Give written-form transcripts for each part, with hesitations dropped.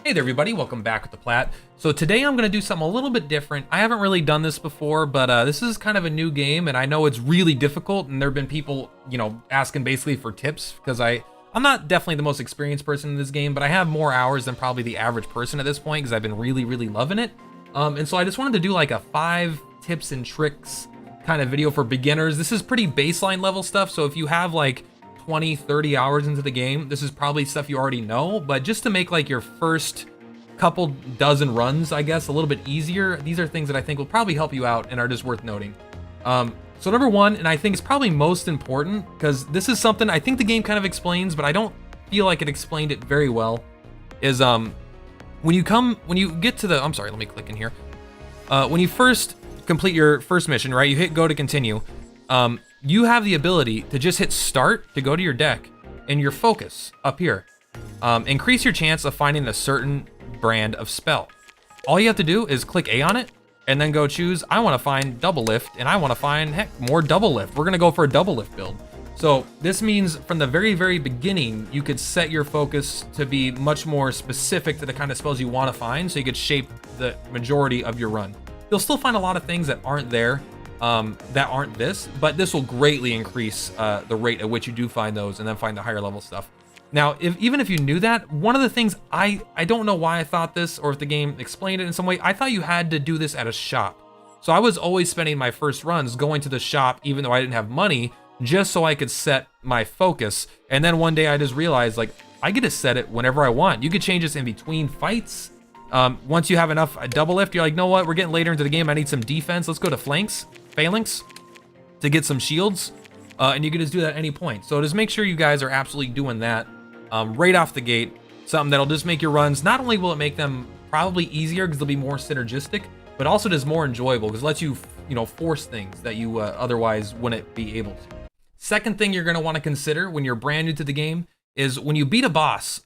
Hey there everybody, welcome back with the Plat. So today I'm going to do something a little bit different. I haven't really done this before, but this is kind of a new game and I know it's really difficult, and there have been people, asking basically for tips because I'm not definitely the most experienced person in this game, but I have more hours than probably the average person at this point because I've been really loving it. And so I just wanted to do like a 5 tips and tricks kind of video for beginners. This is pretty baseline level stuff, so if you have like 20-30 hours into the game, this is probably stuff you already know, but just to make like your first couple dozen runs, I guess, a little bit easier, these are things that I think will probably help you out and are just worth noting. So number one, and I think it's probably most important, because this is something I think the game kind of explains, but I don't feel like it explained it very well, is when you get to the, I'm sorry, let me click in here. When you first complete your first mission, right, you hit go to continue, you have the ability to just hit start to go to your deck, and your focus up here. Increase your chance of finding a certain brand of spell. All you have to do is click A on it, and then go choose, I want to find double lift, and I want to find, heck, more double lift. We're going to go for a double lift build. So this means from the very beginning, you could set your focus to be much more specific to the kind of spells you want to find, so you could shape the majority of your run. You'll still find a lot of things that aren't there, that aren't this, but this will greatly increase the rate at which you do find those and then find the higher level stuff. Now, even if you knew that, one of the things, I don't know why I thought this, or if the game explained it in some way, I thought you had to do this at a shop. So I was always spending my first runs going to the shop, even though I didn't have money, just so I could set my focus. And then one day I just realized, like, I get to set it whenever I want. You could change this in between fights. Once you have enough double lift, you're like, know what, we're getting later into the game, I need some defense. Let's go to phalanx to get some shields. And you can just do that at any point. So just make sure you guys are absolutely doing that right off the gate. Something that'll just make your runs, not only will it make them probably easier because they'll be more synergistic, but also just more enjoyable because it lets you, force things that you otherwise wouldn't be able to. Second thing you're going to want to consider when you're brand new to the game is when you beat a boss,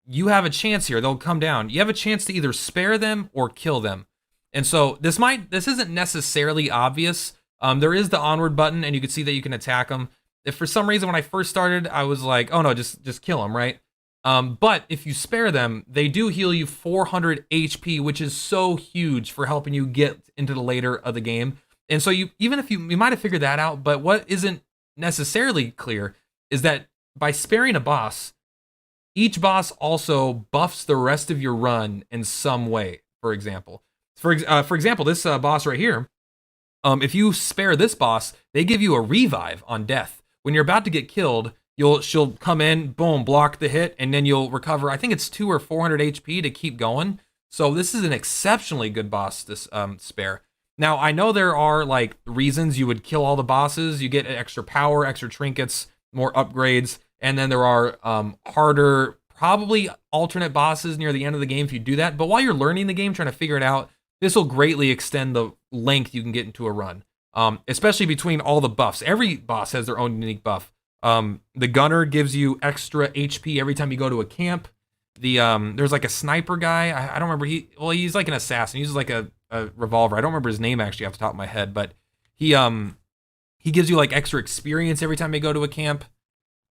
you have a chance here. They'll come down. You have a chance to either spare them or kill them. And so this isn't necessarily obvious. There is the onward button, and you can see that you can attack them. If for some reason when I first started, I was like, oh no, just kill them, right? But if you spare them, they do heal you 400 HP, which is so huge for helping you get into the later of the game. And so you might have figured that out, but what isn't necessarily clear is that by sparing a boss, each boss also buffs the rest of your run in some way. For example, this boss right here, if you spare this boss, they give you a revive on death. When you're about to get killed, she'll come in, boom, block the hit, and then you'll recover. I think it's 200 or 400 HP to keep going. So this is an exceptionally good boss to spare. Now, I know there are like reasons you would kill all the bosses. You get extra power, extra trinkets, more upgrades, and then there are harder, probably alternate bosses near the end of the game if you do that. But while you're learning the game, trying to figure it out, this will greatly extend the length you can get into a run, especially between all the buffs. Every boss has their own unique buff. The gunner gives you extra HP every time you go to a camp. There's like a sniper guy. I don't remember. He's like an assassin. He uses like a revolver. I don't remember his name actually off the top of my head, but he gives you like extra experience every time you go to a camp.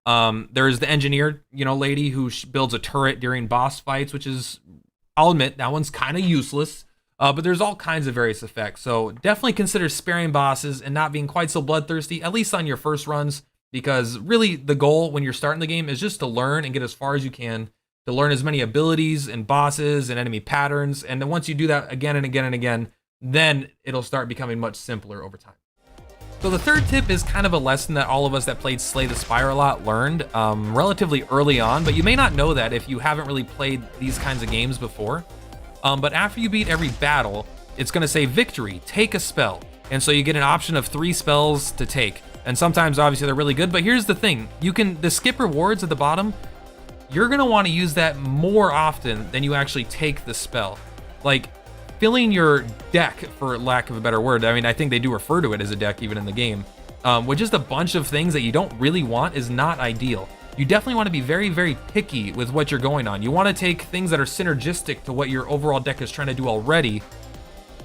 There's the engineer, lady who builds a turret during boss fights, which is, I'll admit, that one's kind of useless. But there's all kinds of various effects. So definitely consider sparing bosses and not being quite so bloodthirsty, at least on your first runs, because really the goal when you're starting the game is just to learn and get as far as you can, to learn as many abilities and bosses and enemy patterns. And then once you do that again and again and again, then it'll start becoming much simpler over time. So the third tip is kind of a lesson that all of us that played Slay the Spire a lot learned relatively early on, but you may not know that if you haven't really played these kinds of games before. But after you beat every battle, it's going to say victory, take a spell. And so you get an option of 3 spells to take. And sometimes obviously they're really good, but here's the thing. The skip rewards at the bottom, you're going to want to use that more often than you actually take the spell. Like filling your deck, for lack of a better word. I mean, I think they do refer to it as a deck even in the game. With just a bunch of things that you don't really want is not ideal. You definitely want to be very picky with what you're going on. You want to take things that are synergistic to what your overall deck is trying to do already.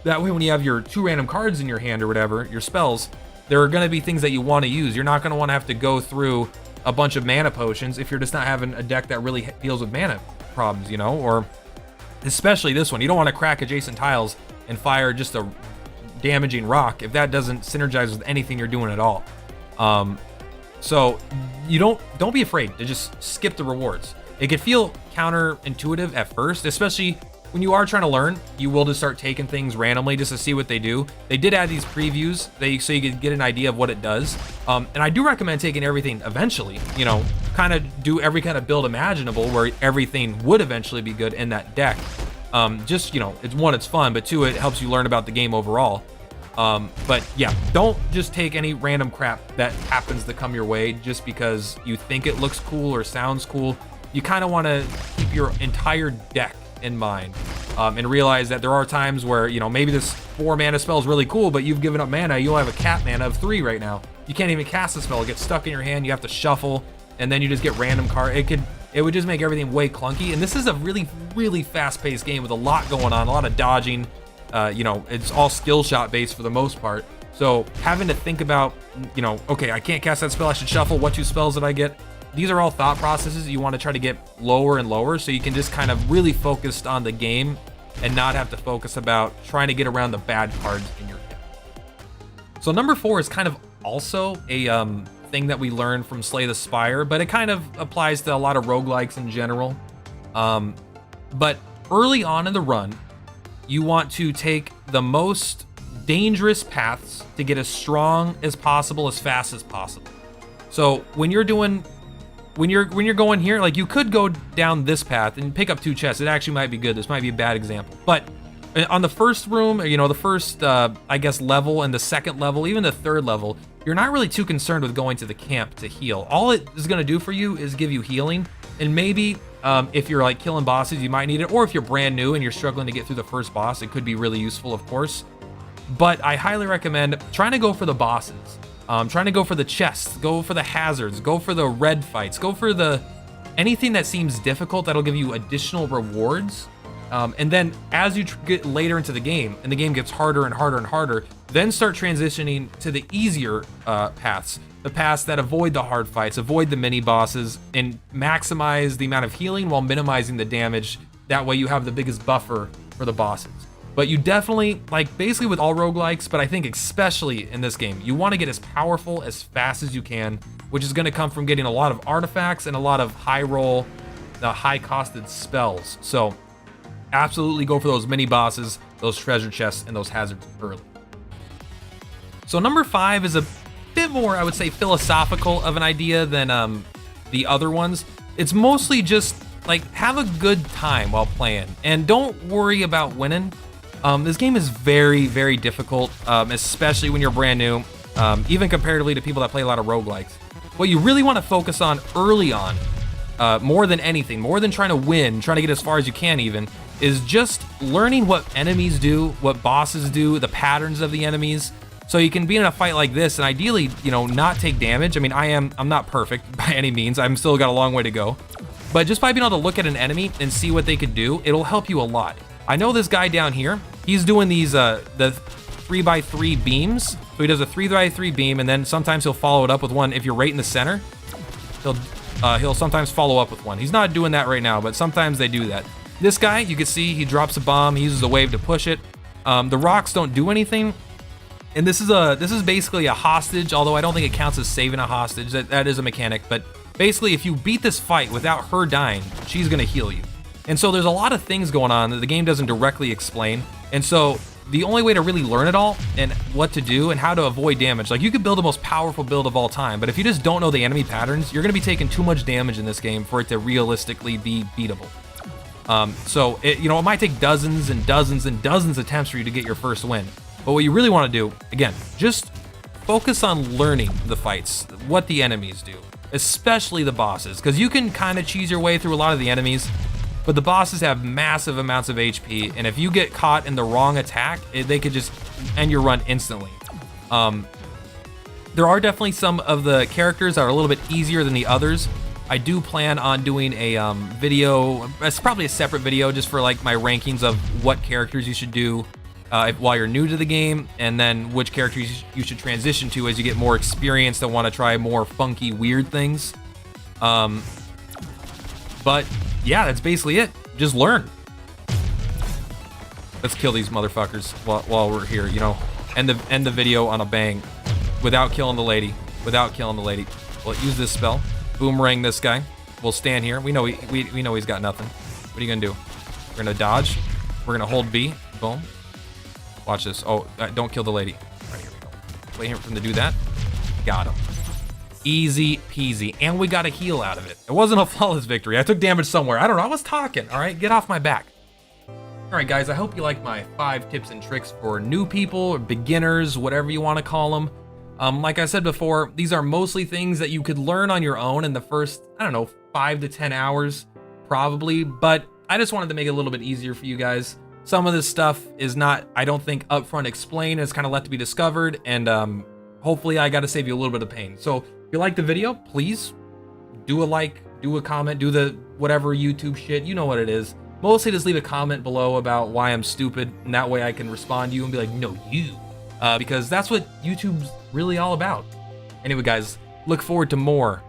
That way when you have your 2 random cards in your hand or whatever, your spells, there are going to be things that you want to use. You're not going to want to have to go through a bunch of mana potions if you're just not having a deck that really deals with mana problems, or especially this one. You don't want to crack adjacent tiles and fire just a damaging rock if that doesn't synergize with anything you're doing at all. So you don't be afraid to just skip the rewards. It could feel counterintuitive at first, especially when you are trying to learn. You will just start taking things randomly just to see what they do. They did add these previews so you could get an idea of what it does. And I do recommend taking everything eventually, you know, kind of do every kind of build imaginable where everything would eventually be good in that deck. Just, you know, it's fun, but two, it helps you learn about the game overall. But yeah, don't just take any random crap that happens to come your way just because you think it looks cool or sounds cool. You kind of want to keep your entire deck in mind, and realize that there are times where, you know, maybe this 4 mana spell is really cool, but you've given up mana. You only have a cap mana of 3 right now. You can't even cast the spell. It gets stuck in your hand. You have to shuffle, and then you just get random card. It would just make everything way clunky. And this is a really, really fast-paced game with a lot going on, a lot of dodging. You know, it's all skill shot based for the most part. So having to think about, you know, okay, I can't cast that spell. I should shuffle. What 2 spells did I get? These are all thought processes you want to try to get lower and lower so you can just kind of really focus on the game and not have to focus about trying to get around the bad cards in your deck. So number 4 is kind of also a thing that we learned from Slay the Spire, but it kind of applies to a lot of roguelikes in general. But early on in the run, you want to take the most dangerous paths to get as strong as possible, as fast as possible. So when you're going here, like, you could go down this path and pick up 2 chests. It actually might be good. This might be a bad example. But on the first room, you know, the first, I guess, level, and the second level, even the third level, you're not really too concerned with going to the camp to heal. All it is going to do for you is give you healing. And maybe if you're like killing bosses, you might need it. Or if you're brand new and you're struggling to get through the first boss, it could be really useful, of course. But I highly recommend trying to go for the bosses. Trying to go for the chests, go for the hazards, go for the red fights, go for anything that seems difficult that'll give you additional rewards. And then as you get later into the game, and the game gets harder and harder and harder, then start transitioning to the easier paths. The paths that avoid the hard fights, avoid the mini bosses, and maximize the amount of healing while minimizing the damage. That way you have the biggest buffer for the bosses. But you definitely, like basically with all roguelikes, but I think especially in this game, you want to get as powerful as fast as you can, which is going to come from getting a lot of artifacts and a lot of high roll, high costed spells. So absolutely go for those mini bosses, those treasure chests, and those hazards early. So number 5 is a bit more, I would say, philosophical of an idea than the other ones. It's mostly just like, have a good time while playing and don't worry about winning. This game is very, very difficult, especially when you're brand new, even comparatively to people that play a lot of roguelikes. What you really want to focus on early on, more than anything, more than trying to win, trying to get as far as you can even, is just learning what enemies do, what bosses do, the patterns of the enemies, so you can be in a fight like this and ideally, you know, not take damage. I mean, I'm not perfect by any means. I'm still got a long way to go. But just by being able to look at an enemy and see what they could do, it'll help you a lot. I know this guy down here, he's doing these, the 3x3 beams. So he does a 3x3 beam, and then sometimes he'll follow it up with one. If you're right in the center, he'll sometimes follow up with one. He's not doing that right now, but sometimes they do that. This guy, you can see he drops a bomb, he uses a wave to push it. The rocks don't do anything. And this is basically a hostage, although I don't think it counts as saving a hostage. That is a mechanic, but basically if you beat this fight without her dying, she's gonna heal you. And so there's a lot of things going on that the game doesn't directly explain. And so the only way to really learn it all and what to do and how to avoid damage, like you could build the most powerful build of all time, but if you just don't know the enemy patterns, you're gonna be taking too much damage in this game for it to realistically be beatable. So it might take dozens and dozens and dozens of attempts for you to get your first win. But what you really want to do, again, just focus on learning the fights, what the enemies do, especially the bosses, because you can kind of cheese your way through a lot of the enemies, but the bosses have massive amounts of HP, and if you get caught in the wrong attack, they could just end your run instantly. There are definitely some of the characters that are a little bit easier than the others. I do plan on doing a video, it's probably a separate video just for like my rankings of what characters you should do while you're new to the game, and then which characters you should transition to as you get more experience and want to try more funky, weird things. But yeah, that's basically it. Just learn. Let's kill these motherfuckers while we're here, you know. End the video on a bang. Without killing the lady. Without killing the lady. We'll use this spell. Boomerang this guy. We'll stand here. We know we know he's got nothing. What are you gonna do? We're gonna dodge. We're gonna hold B. Boom. Watch this. Oh, don't kill the lady. All right, here we go. Wait here for him to do that. Got him. Easy peasy. And we got a heal out of it. It wasn't a flawless victory. I took damage somewhere. I don't know. I was talking. All right, get off my back. All right, guys, I hope you like my 5 tips and tricks for new people or beginners, whatever you want to call them. Like I said before, these are mostly things that you could learn on your own in the first, I don't know, 5 to 10 hours, probably. But I just wanted to make it a little bit easier for you guys. Some of this stuff is not, I don't think, upfront explained. It's kind of left to be discovered. And hopefully I got to save you a little bit of pain. So if you like the video, please do a like, do a comment, do the whatever YouTube shit. You know what it is. Mostly just leave a comment below about why I'm stupid, and that way I can respond to you and be like, no, you. Because that's what YouTube's really all about. Anyway, guys, look forward to more.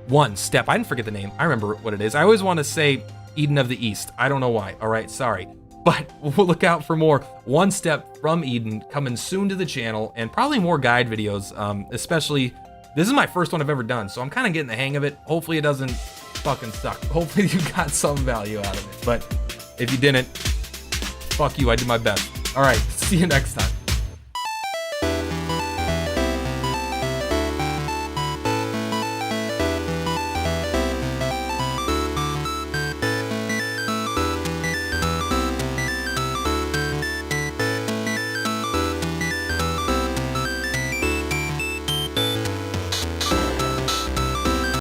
One Step. I didn't forget the name. I remember what it is. I always want to say Eden of the East. I don't know why. All right, sorry. But we'll look out for more One Step from Eden coming soon to the channel, and probably more guide videos, especially, this is my first one I've ever done, so I'm kind of getting the hang of it. Hopefully it doesn't fucking suck. Hopefully you got some value out of it. But if you didn't, fuck you, I did my best. All right, see you next time.